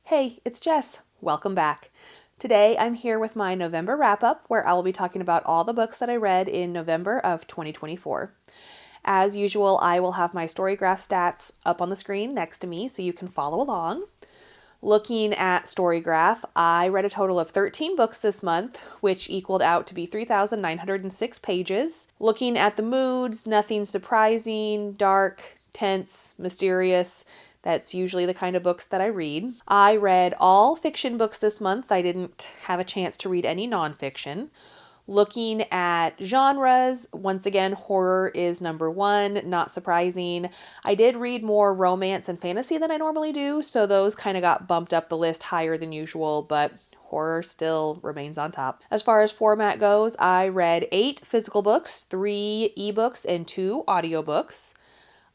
Hey, it's Jess. Welcome back. Today I'm here with my November wrap up where I will be talking about all the books that I read in November of 2024. As usual, I will have my Storygraph stats up on the screen next to me so you can follow along. Looking at Storygraph, I read a total of 13 books this month, which equaled out to be 3,906 pages. Looking at the moods, nothing surprising, dark, tense, mysterious. That's usually the kind of books that I read. I read all fiction books this month. I didn't have a chance to read any nonfiction. Looking at genres, once again, horror is number one, not surprising. I did read more romance and fantasy than I normally do, so those kind of got bumped up the list higher than usual, but horror still remains on top. As far as format goes, I read 8 physical books, 3 ebooks, and 2 audiobooks.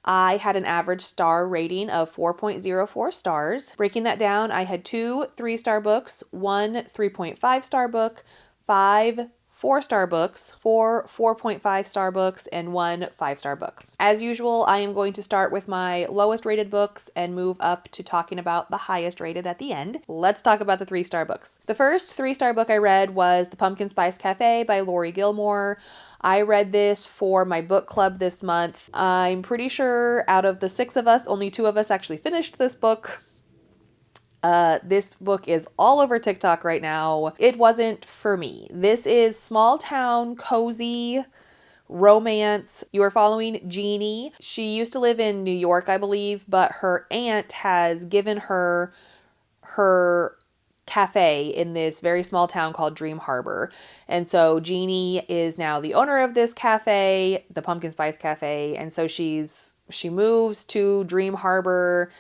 I had an average star rating of 4.04 stars. Breaking that down, I had 2 3-star books, 1 3.5-star book, 5 4-star books, 4 4.5-star books, and 1 5-star book. As usual, I am going to start with my lowest rated books and move up to talking about the highest rated at the end. Let's talk about the 3-star books. The first 3-star book I read was The Pumpkin Spice Cafe by Lori Gilmore. I read this for my book club this month. I'm pretty sure out of the 6 of us, only 2 of us actually finished this book. This book is all over TikTok right now. It wasn't for me. This is small town, cozy romance. You are following Jeannie. She used to live in New York, I believe, but her aunt has given her cafe in this very small town called Dream Harbor. And so Jeannie is now the owner of this cafe, the Pumpkin Spice Cafe, and so she moves to Dream Harbor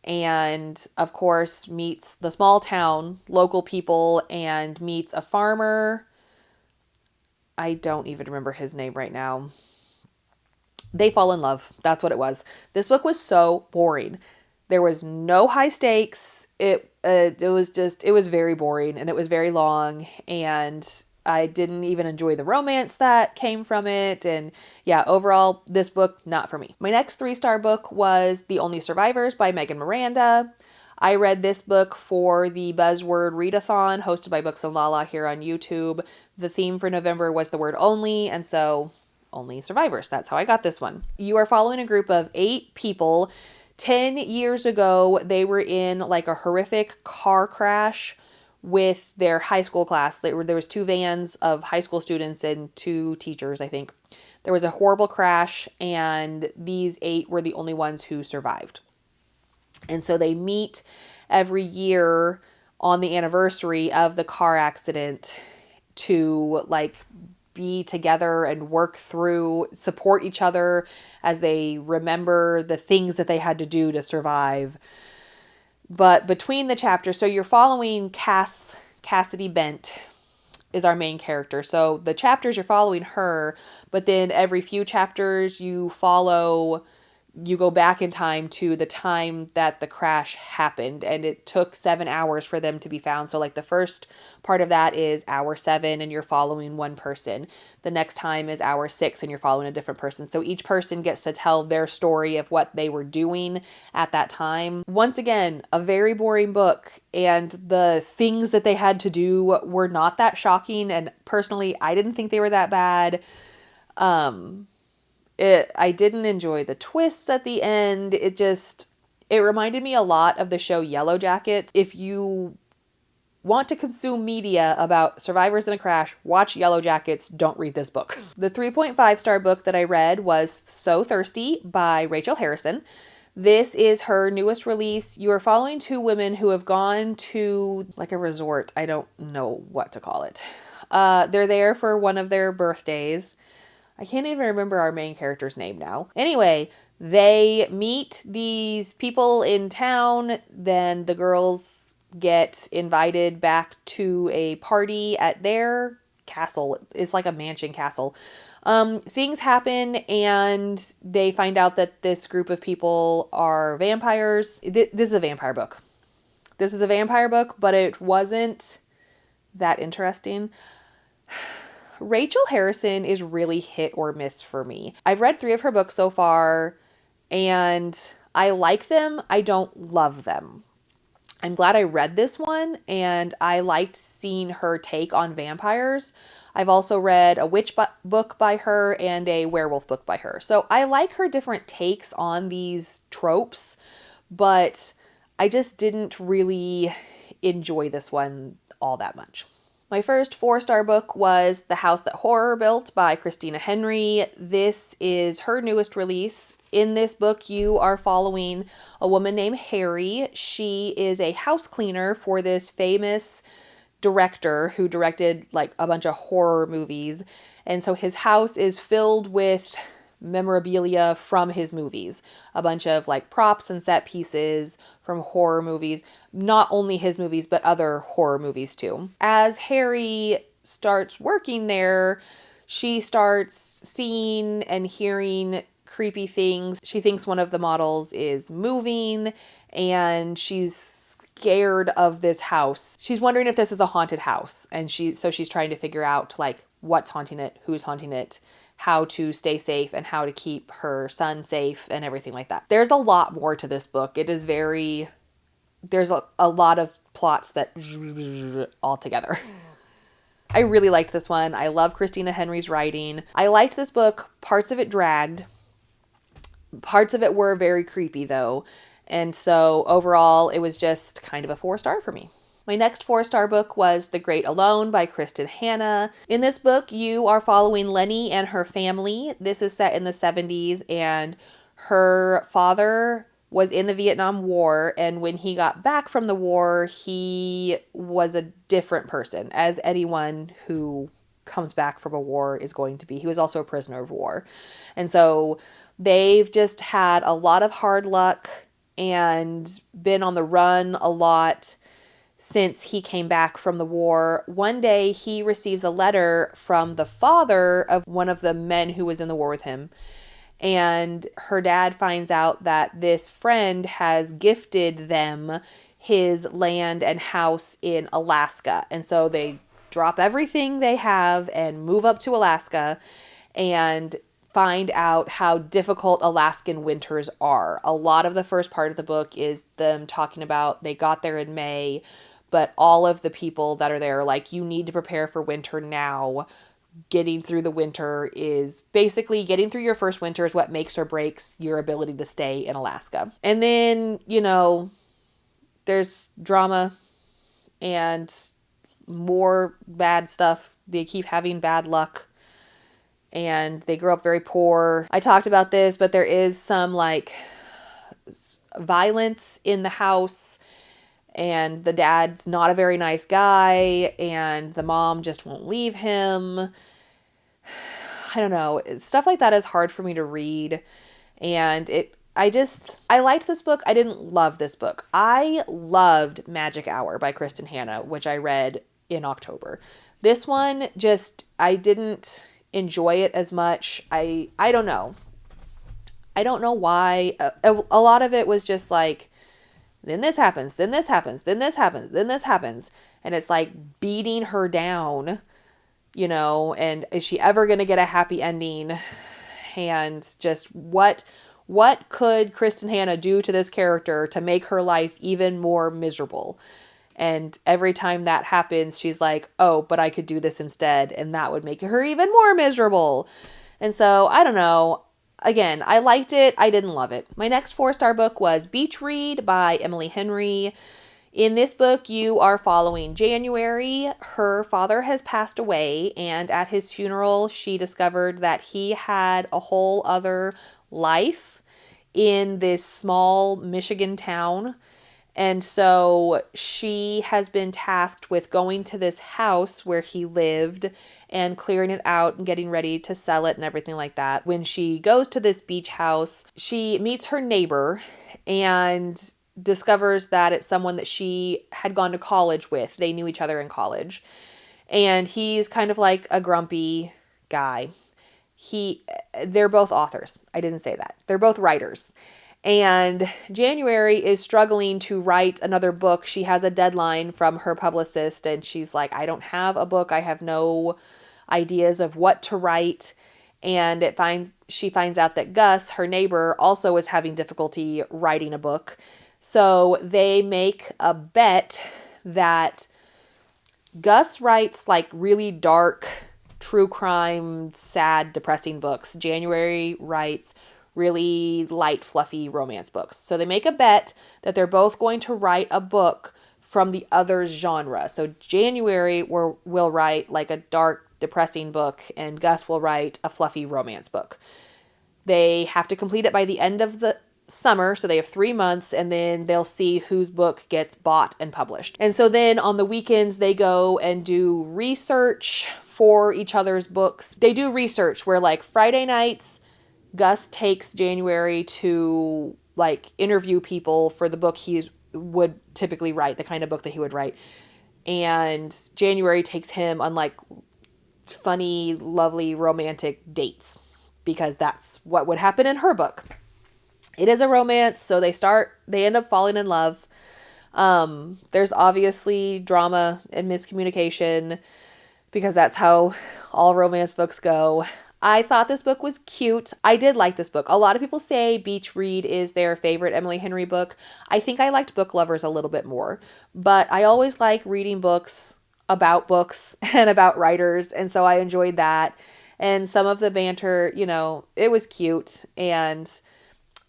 and of course meets the small town local people and meets a farmer. I don't even remember his name right now. They fall in love. That's what it was. This book was so boring. There was no high stakes. It was very boring and it was very long, and I didn't even enjoy the romance that came from it. And yeah, overall, this book, not for me. My next 3-star book was The Only Survivors by Megan Miranda. I read this book for the Buzzword Readathon hosted by Books and Lala here on YouTube. The theme for November was the word only, and so only survivors. That's how I got this one. You are following a group of 8 people. 10 years ago, they were in like a horrific car crash with their high school class. There was 2 vans of high school students and 2 teachers, I think. There was a horrible crash, and these 8 were the only ones who survived. And so they meet every year on the anniversary of the car accident to like be together and work through, support each other as they remember the things that they had to do to survive. But between the chapters, so you're following Cassidy Bent is our main character. So the chapters you're following her, but then every few chapters you go back in time to the time that the crash happened, and it took 7 hours for them to be found. So like the first part of that is hour 7 and you're following one person. The next time is hour 6 and you're following a different person. So each person gets to tell their story of what they were doing at that time. Once again, a very boring book, and the things that they had to do were not that shocking, and personally I didn't think they were that bad. I didn't enjoy the twists at the end. It reminded me a lot of the show Yellow Jackets. If you want to consume media about survivors in a crash, watch Yellow Jackets. Don't read this book. The 3.5-star book that I read was So Thirsty by Rachel Harrison. This is her newest release. You are following 2 women who have gone to like a resort. I don't know what to call it. They're there for one of their birthdays. I can't even remember our main character's name now. Anyway, they meet these people in town. Then the girls get invited back to a party at their castle. It's like a mansion castle. Things happen and they find out that this group of people are vampires. This is a vampire book. This is a vampire book, but it wasn't that interesting. Rachel Harrison is really hit or miss for me. I've read 3 of her books so far, and I like them. I don't love them. I'm glad I read this one, and I liked seeing her take on vampires. I've also read a witch book by her and a werewolf book by her. So I like her different takes on these tropes, but I just didn't really enjoy this one all that much. My first 4-star book was The House That Horror Built by Christina Henry. This is her newest release. In this book, you are following a woman named Harry. She is a house cleaner for this famous director who directed like a bunch of horror movies. And so his house is filled with memorabilia from his movies, a bunch of like props and set pieces from horror movies, not only his movies, but other horror movies too. As Harry starts working there, she starts seeing and hearing creepy things. She thinks one of the models is moving, and she's scared of this house. She's wondering if this is a haunted house, and she's trying to figure out like what's haunting it, who's haunting it, how to stay safe, and how to keep her son safe and everything like that. There's a lot more to this book. It is there's a lot of plots that all together. I really liked this one. I love Christina Henry's writing. I liked this book. Parts of it dragged. Parts of it were very creepy though. And so overall, it was just kind of a 4-star for me. My next 4-star book was The Great Alone by Kristin Hannah. In this book, you are following Lenny and her family. This is set in the 70s, and her father was in the Vietnam War, and when he got back from the war, he was a different person, as anyone who comes back from a war is going to be. He was also a prisoner of war. And so they've just had a lot of hard luck and been on the run a lot since he came back from the war. One day he receives a letter from the father of one of the men who was in the war with him. And her dad finds out that this friend has gifted them his land and house in Alaska. And so they drop everything they have and move up to Alaska and find out how difficult Alaskan winters are. A lot of the first part of the book is them talking about they got there in May, but all of the people that are there are like, you need to prepare for winter now. Getting through the winter is basically getting through your first winter is what makes or breaks your ability to stay in Alaska. And then, there's drama and more bad stuff. They keep having bad luck and they grow up very poor. I talked about this, but there is some like violence in the house, and the dad's not a very nice guy, and the mom just won't leave him. I don't know. Stuff like that is hard for me to read. And I liked this book. I didn't love this book. I loved Magic Hour by Kristin Hannah, which I read in October. This one I didn't enjoy it as much. I don't know. I don't know why. A lot of it was just like, then this happens, then this happens, then this happens, then this happens. And it's like beating her down, and is she ever going to get a happy ending? And just what could Kristin Hannah do to this character to make her life even more miserable? And every time that happens, she's like, oh, but I could do this instead, and that would make her even more miserable. And so, I don't know. Again, I liked it. I didn't love it. My next 4-star book was Beach Read by Emily Henry. In this book, you are following January. Her father has passed away, and at his funeral, she discovered that he had a whole other life in this small Michigan town. And so she has been tasked with going to this house where he lived and clearing it out and getting ready to sell it and everything like that. When she goes to this beach house, she meets her neighbor and discovers that it's someone that she had gone to college with. They knew each other in college. And he's kind of like a grumpy guy. They're both authors. I didn't say that. They're both writers. And January is struggling to write another book. She has a deadline from her publicist, and she's like, I don't have a book. I have no ideas of what to write. And she finds out that Gus, her neighbor, also is having difficulty writing a book. So they make a bet that Gus writes like really dark, true crime, sad, depressing books. January writes really light, fluffy romance books. So they make a bet that they're both going to write a book from the other's genre. So January will write like a dark, depressing book, and Gus will write a fluffy romance book. They have to complete it by the end of the summer, so they have 3 months, and then they'll see whose book gets bought and published. And so then on the weekends, they go and do research for each other's books. They do research where, like, Friday nights, Gus takes January to, like, interview people for the book he would typically write, the kind of book that he would write. And January takes him on, like, funny, lovely, romantic dates, because that's what would happen in her book. It is a romance, so they end up falling in love. There's obviously drama and miscommunication, because that's how all romance books go. I thought this book was cute. I did like this book. A lot of people say Beach Read is their favorite Emily Henry book. I think I liked Book Lovers a little bit more, but I always like reading books about books and about writers, and so I enjoyed that. And some of the banter, it was cute and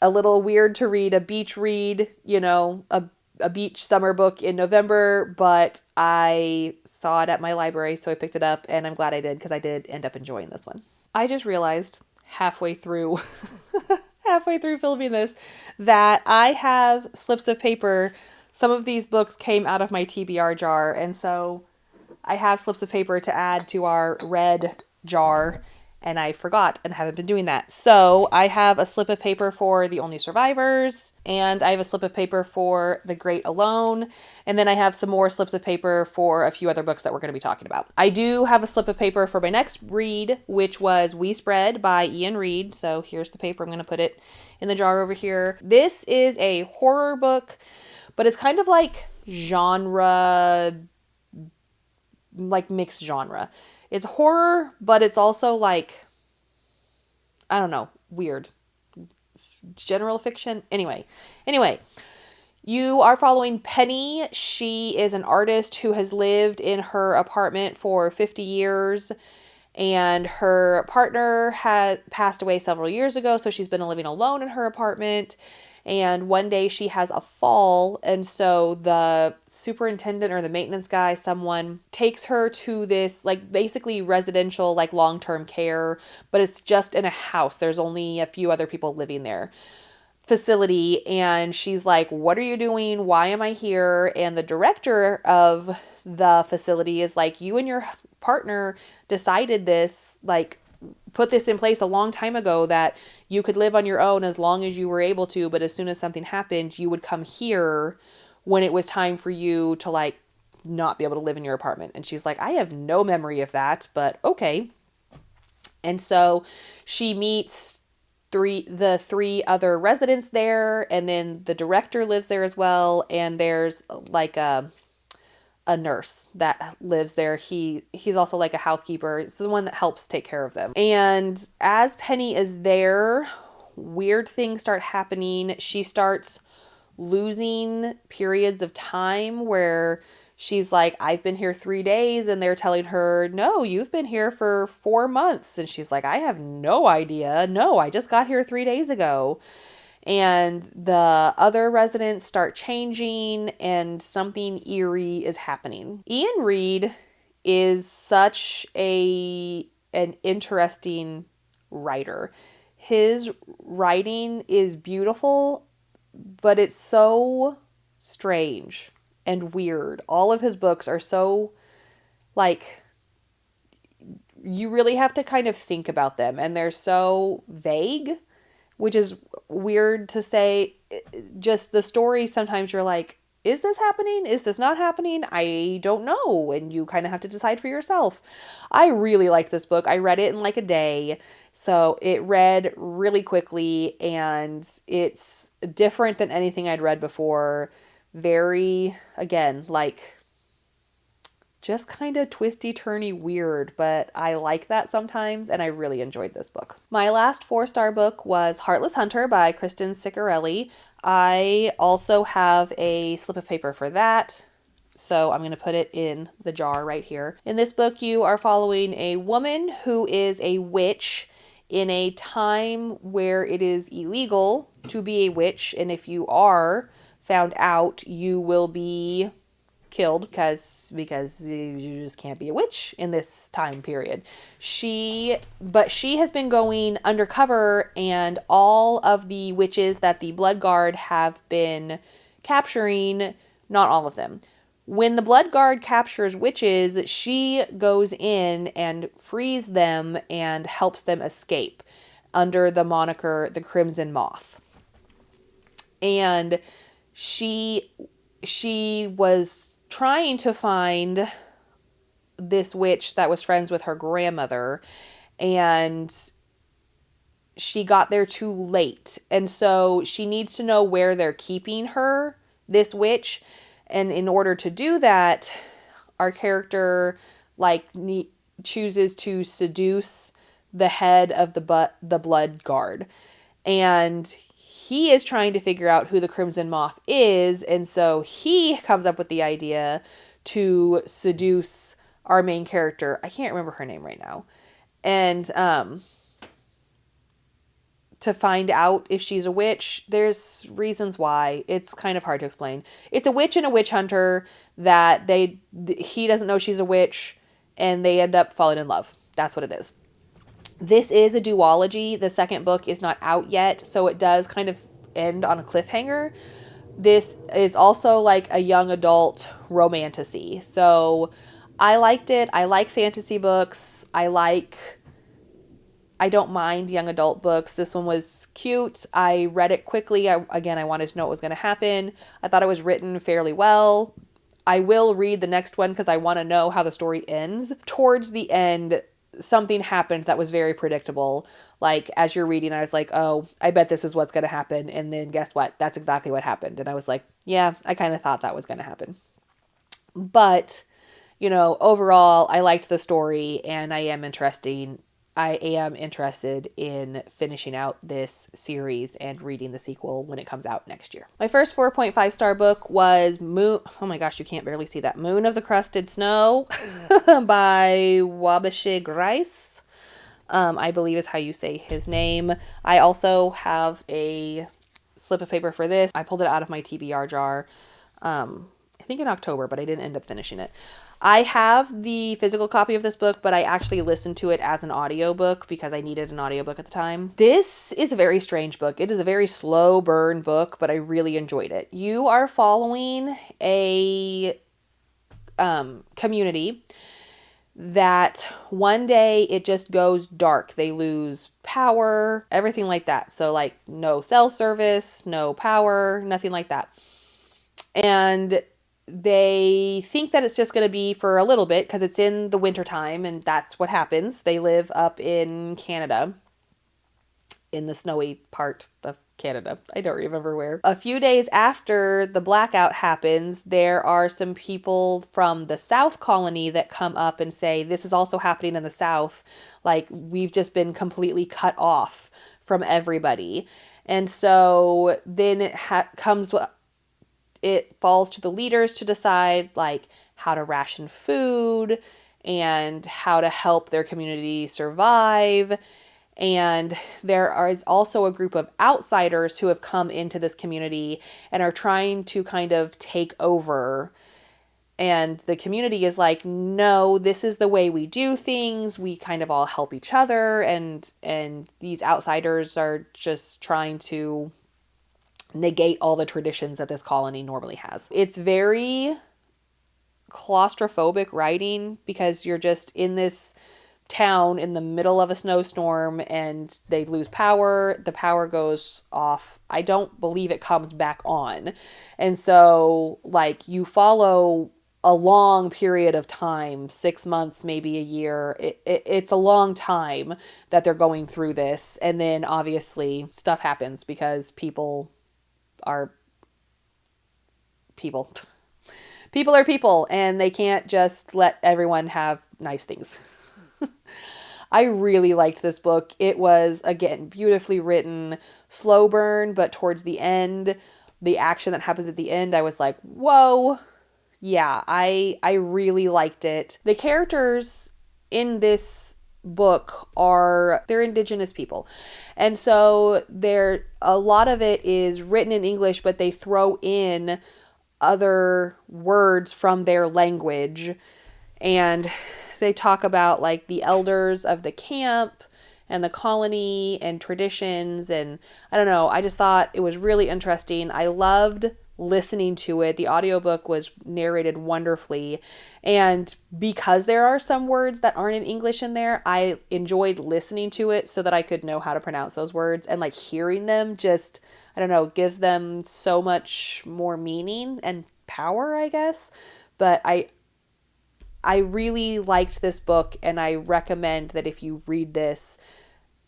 a little weird to read a beach read, a beach summer book in November, but I saw it at my library, so I picked it up, and I'm glad I did, because I did end up enjoying this one. I just realized halfway through filming this that I have slips of paper. Some of these books came out of my TBR jar, and so I have slips of paper to add to our red jar, and I forgot and haven't been doing that. So I have a slip of paper for The Only Survivors, and I have a slip of paper for The Great Alone, and then I have some more slips of paper for a few other books that we're going to be talking about. I do have a slip of paper for my next read, which was We Spread by Ian Reid. So here's the paper. I'm going to put it in the jar over here. This is a horror book, but it's kind of like genre, like mixed genre. It's horror, but it's also like, I don't know, weird. General fiction. Anyway, you are following Penny. She is an artist who has lived in her apartment for 50 years, and her partner had passed away several years ago, so she's been living alone in her apartment. And one day she has a fall, and so the superintendent or the maintenance guy, someone, takes her to this like basically residential, like long-term care, but it's just in a house. There's only a few other people living there facility, and she's like, what are you doing? Why am I here? And the director of the facility is like, you and your partner decided this, like, put this in place a long time ago, that you could live on your own as long as you were able to, but as soon as something happened, you would come here when it was time for you to, like, not be able to live in your apartment. And she's like, I have no memory of that, but okay. And so she meets the three other residents there, and then the director lives there as well, and there's like a nurse that lives there. He's also like a housekeeper. It's the one that helps take care of them. And as Penny is there, weird things start happening. She starts losing periods of time where she's like, I've been here 3 days, and they're telling her, no, you've been here for 4 months. And she's like, I have no idea. No, I just got here 3 days ago. And the other residents start changing, and something eerie is happening. Ian Reid is such an interesting writer. His writing is beautiful, but it's so strange and weird. All of his books are so, like, you really have to kind of think about them, and they're so vague, which is weird to say. Just the story, sometimes you're like, is this happening? Is this not happening? I don't know. And you kind of have to decide for yourself. I really liked this book. I read it in like a day. So it read really quickly, and it's different than anything I'd read before. Very, again, like just kind of twisty, turny, weird, but I like that sometimes, and I really enjoyed this book. My last 4-star book was Heartless Hunter by Kristen Ciccarelli. I also have a slip of paper for that, so I'm going to put it in the jar right here. In this book, you are following a woman who is a witch in a time where it is illegal to be a witch, and if you are found out, you will be killed because you just can't be a witch in this time period. She has been going undercover, and all of the witches that the Blood Guard have been capturing, not all of them. When the Blood Guard captures witches, she goes in and frees them and helps them escape under the moniker the Crimson Moth. And she was trying to find this witch that was friends with her grandmother, and she got there too late. And so she needs to know where they're keeping her, this witch. And in order to do that, our character chooses to seduce the head of the Blood Guard. And he is trying to figure out who the Crimson Moth is, and so he comes up with the idea to seduce our main character. I can't remember her name right now. And to find out if she's a witch. There's reasons why. It's kind of hard to explain. It's a witch and a witch hunter that he doesn't know she's a witch, and they end up falling in love. That's what it is. This is a duology. The second book is not out yet, so it does kind of end on a cliffhanger. This is also like a young adult romantasy. So I liked it. I like fantasy books. I don't mind young adult books. This one was cute. I read it quickly. I wanted to know what was going to happen. I thought it was written fairly well. I will read the next one because I want to know how the story ends. Towards the end, something happened that was very predictable. Like, as you're reading, I was like, oh, I bet this is what's going to happen. And then guess what? That's exactly what happened. And I was like, yeah, I kind of thought that was going to happen. But, overall, I liked the story, and I am interested in finishing out this series and reading the sequel when it comes out next year. My first 4.5-star book was Moon. Oh my gosh, you can't barely see that. Moon of the Crusted Snow by Wabashig Rice. I believe is how you say his name. I also have a slip of paper for this. I pulled it out of my TBR jar, I think in October, but I didn't end up finishing it. I have the physical copy of this book, but I actually listened to it as an audiobook because I needed an audiobook at the time. This is a very strange book. It is a very slow burn book, but I really enjoyed it. You are following a community that one day it just goes dark. They lose power, everything like that. So like no cell service, no power, nothing like that. And they think that it's just going to be for a little bit because it's in the wintertime, and that's what happens. They live up in Canada, in the snowy part of Canada. I don't remember where. A few days after the blackout happens, there are some people from the South Colony that come up and say, this is also happening in the South. Like, we've just been completely cut off from everybody. And so then it falls to the leaders to decide like how to ration food and how to help their community survive. And there is also a group of outsiders who have come into this community and are trying to kind of take over. And the community is like, no, this is the way we do things. We kind of all help each other. And these outsiders are just trying to negate all the traditions that this colony normally has. It's very claustrophobic writing because you're just in this town in the middle of a snowstorm and they lose power. The power goes off. I don't believe it comes back on. And so like you follow a long period of time, 6 months, maybe a year. It's a long time that they're going through this. And then obviously stuff happens because people are people. People are people, and they can't just let everyone have nice things. I really liked this book. It was, again, beautifully written, slow burn, but towards the end, the action that happens at the end, I was like, whoa. Yeah, I really liked it. The characters in this book they're indigenous people. And so a lot of it is written in English, but they throw in other words from their language, and they talk about like the elders of the camp and the colony and traditions, and I don't know, I just thought it was really interesting. I loved listening to it. The audiobook was narrated wonderfully, and because there are some words that aren't in English in there, I enjoyed listening to it so that I could know how to pronounce those words, and like hearing them just, I don't know, gives them so much more meaning and power, I guess. But I really liked this book, and I recommend that if you read this,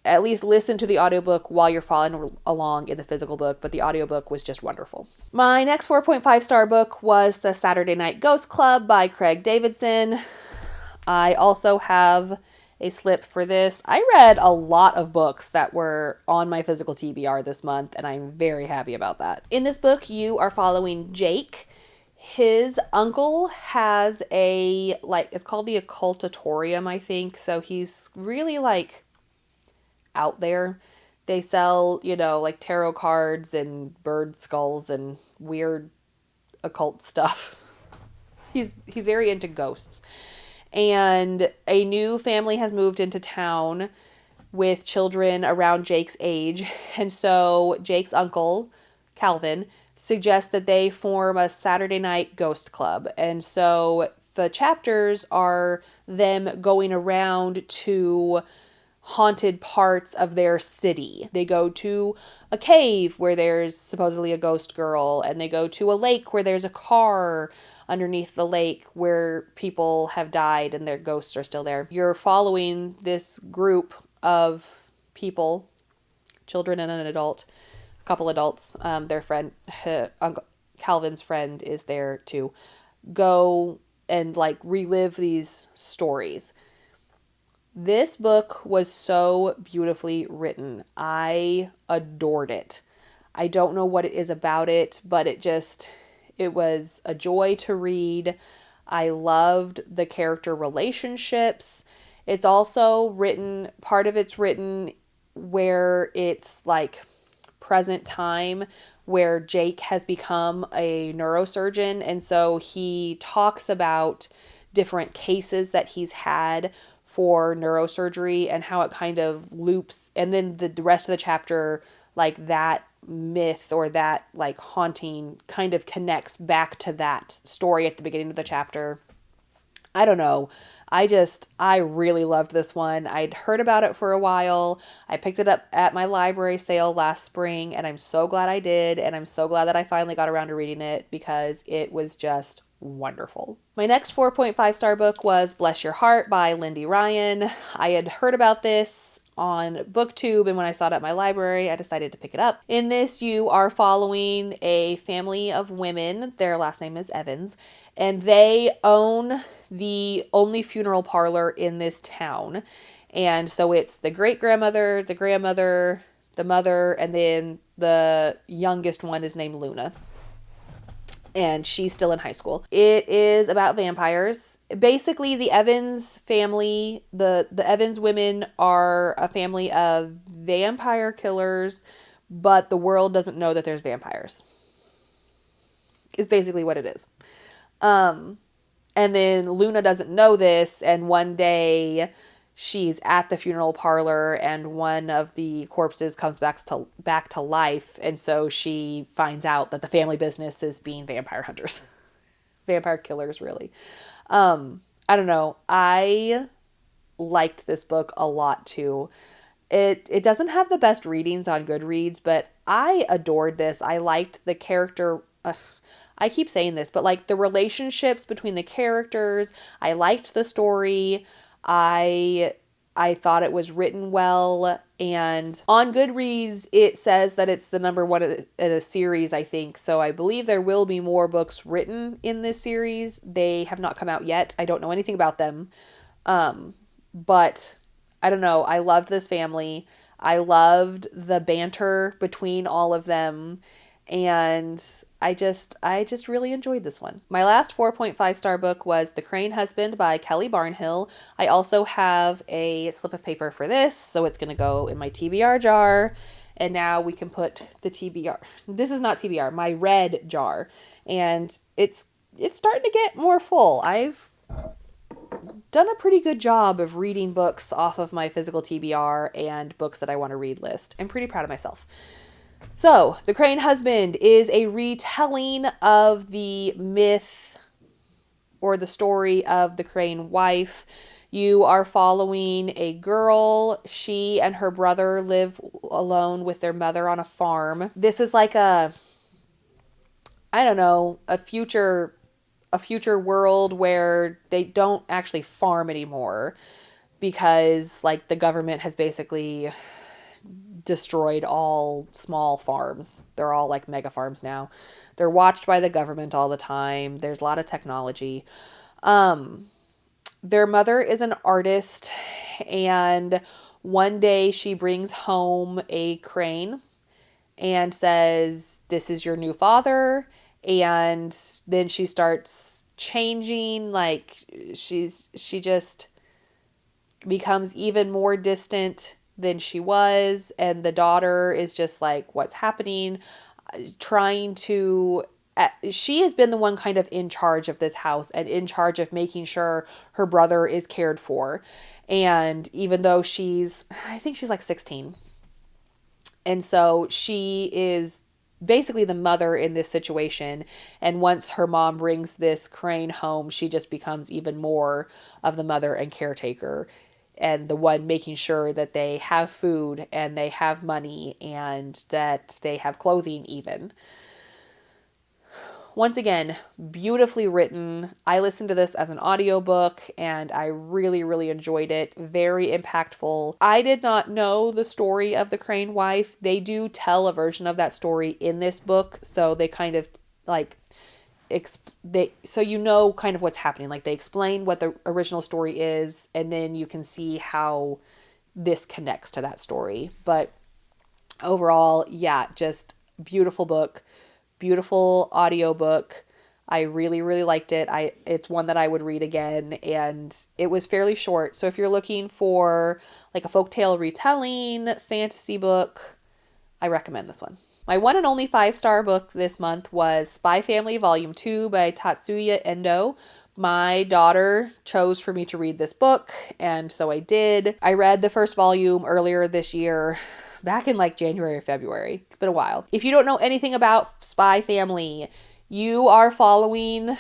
at least listen to the audiobook while you're following along in the physical book, but the audiobook was just wonderful. My next 4.5 star book was The Saturday Night Ghost Club by Craig Davidson. I also have a slip for this. I read a lot of books that were on my physical TBR this month, and I'm very happy about that. In this book, you are following Jake. His uncle has it's called the Occultatorium, I think. So he's really like out there. They sell, like tarot cards and bird skulls and weird occult stuff. He's very into ghosts. And a new family has moved into town with children around Jake's age. And so Jake's uncle, Calvin, suggests that they form a Saturday night ghost club. And so the chapters are them going around to haunted parts of their city. They go to a cave where there's supposedly a ghost girl, and they go to a lake where there's a car underneath the lake where people have died and their ghosts are still there. You're following this group of people, children and an adult, a couple adults, their friend, Uncle Calvin's friend is there to go and like relive these stories. This book was so beautifully written. I adored it. I don't know what it is about it, but it was a joy to read. I loved the character relationships. It's also part of it's written where it's like present time, where Jake has become a neurosurgeon. And so he talks about different cases that he's had for neurosurgery and how it kind of loops. And then the rest of the chapter, like that myth or that like haunting kind of connects back to that story at the beginning of the chapter. I don't know. I really loved this one. I'd heard about it for a while. I picked it up at my library sale last spring, and I'm so glad I did. And I'm so glad that I finally got around to reading it because it was just wonderful. My next 4.5 star book was Bless Your Heart by Lindy Ryan. I had heard about this on BookTube, and when I saw it at my library, I decided to pick it up. In this, you are following a family of women. Their last name is Evans, and they own the only funeral parlor in this town. And so it's the great-grandmother, the grandmother, the mother, and then the youngest one is named Luna. And she's still in high school. It is about vampires. Basically, the Evans family, the Evans women are a family of vampire killers, but the world doesn't know that there's vampires. Is basically what it is. And then Luna doesn't know this, and one day she's at the funeral parlor and one of the corpses comes back to life, and so she finds out that the family business is being vampire hunters. Vampire killers, really. I don't know. I liked this book a lot too. It doesn't have the best readings on Goodreads, but I adored this. I liked the character. I keep saying this, but like the relationships between the characters. I liked the story. I I thought it was written well. And on Goodreads, it says that it's the number one in a series, I think. So I believe there will be more books written in this series. They have not come out yet. I don't know anything about them. But I don't know. I loved this family. I loved the banter between all of them. And I just really enjoyed this one. My last 4.5 star book was The Crane Husband by Kelly Barnhill. I also have a slip of paper for this, so it's going to go in my TBR jar. And now we can put the TBR. This is not TBR, my red jar. And it's starting to get more full. I've done a pretty good job of reading books off of my physical TBR and books that I want to read list. I'm pretty proud of myself. So, The Crane Husband is a retelling of the myth or the story of the Crane wife. You are following a girl. She and her brother live alone with their mother on a farm. This is like a future world where they don't actually farm anymore because like the government has basically destroyed all small farms. They're all like mega farms now. They're watched by the government all the time. There's a lot of technology. Their mother is an artist, and one day she brings home a crane and says, "This is your new father." And then she starts changing, like she just becomes even more distant than she was, and the daughter is just like, what's happening? She has been the one kind of in charge of this house and in charge of making sure her brother is cared for. And even though I think she's like 16. And so she is basically the mother in this situation. And once her mom brings this crane home, she just becomes even more of the mother and caretaker and the one making sure that they have food and they have money and that they have clothing even. Once again, beautifully written. I listened to this as an audiobook and I really, really enjoyed it. Very impactful. I did not know the story of the Crane wife. They do tell a version of that story in this book, so they kind of like so you know kind of what's happening. Like they explain what the original story is, and then you can see how this connects to that story. But overall, yeah, just beautiful book, beautiful audiobook. I really, really liked it. It's one that I would read again, and it was fairly short. So if you're looking for like a folktale retelling fantasy book, I recommend this one. My one and only 5-star book this month was Spy Family Volume 2 by Tatsuya Endo. My daughter chose for me to read this book, and so I did. I read the first volume earlier this year, back in like January or February. It's been a while. If you don't know anything about Spy Family, you are following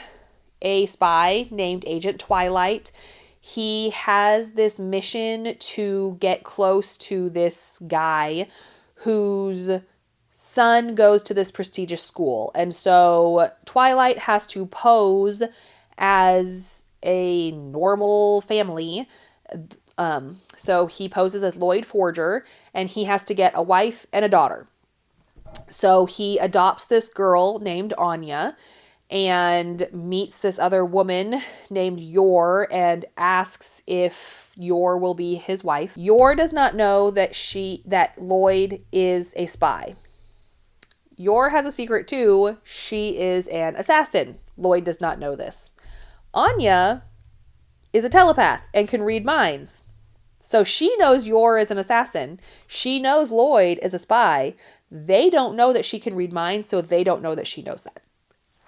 a spy named Agent Twilight. He has this mission to get close to this guy whose son goes to this prestigious school. And so Twilight has to pose as a normal family. So he poses as Lloyd Forger, and he has to get a wife and a daughter. So he adopts this girl named Anya and meets this other woman named Yor and asks if Yor will be his wife. Yor does not know that Lloyd is a spy. Yor has a secret too. She is an assassin. Lloyd does not know this. Anya is a telepath and can read minds. So she knows Yor is an assassin. She knows Lloyd is a spy. They don't know that she can read minds, so they don't know that she knows that.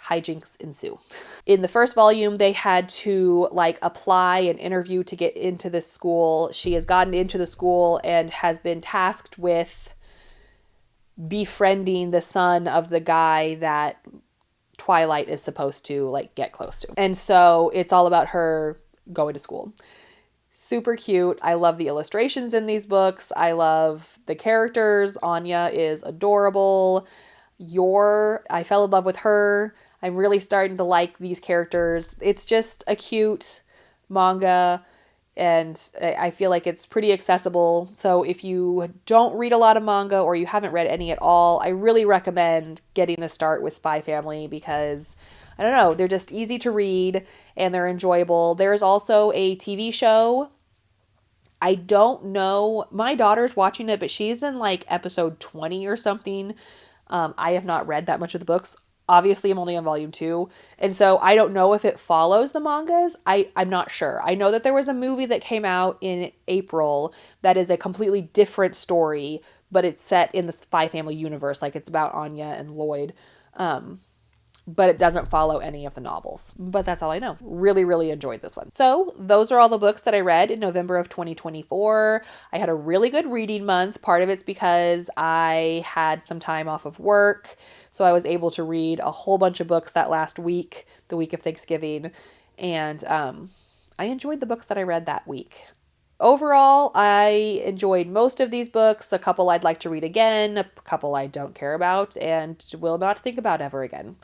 Hijinks ensue. In the first volume, they had to apply an interview to get into this school. She has gotten into the school and has been tasked with befriending the son of the guy that Twilight is supposed to get close to. And so it's all about her going to school. Super cute. I love the illustrations in these books. I love the characters. Anya is adorable. I fell in love with her. I'm really starting to like these characters. It's just a cute manga. and I feel like it's pretty accessible. So if you don't read a lot of manga or you haven't read any at all, I really recommend getting a start with Spy Family because I don't know, they're just easy to read and they're enjoyable. There's also a TV show. I don't know. My daughter's watching it, but she's in like episode 20 or something. I have not read that much of the books. Obviously, I'm only on volume 2. And so I don't know if it follows the mangas. I'm not sure. I know that there was a movie that came out in April that is a completely different story, but it's set in the Spy Family universe. Like it's about Anya and Lloyd. But it doesn't follow any of the novels. But that's all I know. Really, really enjoyed this one. So, those are all the books that I read in November of 2024. I had a really good reading month. Part of it's because I had some time off of work. So, I was able to read a whole bunch of books that last week, the week of Thanksgiving. And I enjoyed the books that I read that week. Overall, I enjoyed most of these books. A couple I'd like to read again, a couple I don't care about, and will not think about ever again.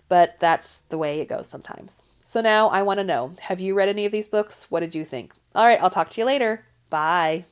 But that's the way it goes sometimes. So now I want to know, have you read any of these books? What did you think? All right, I'll talk to you later. Bye.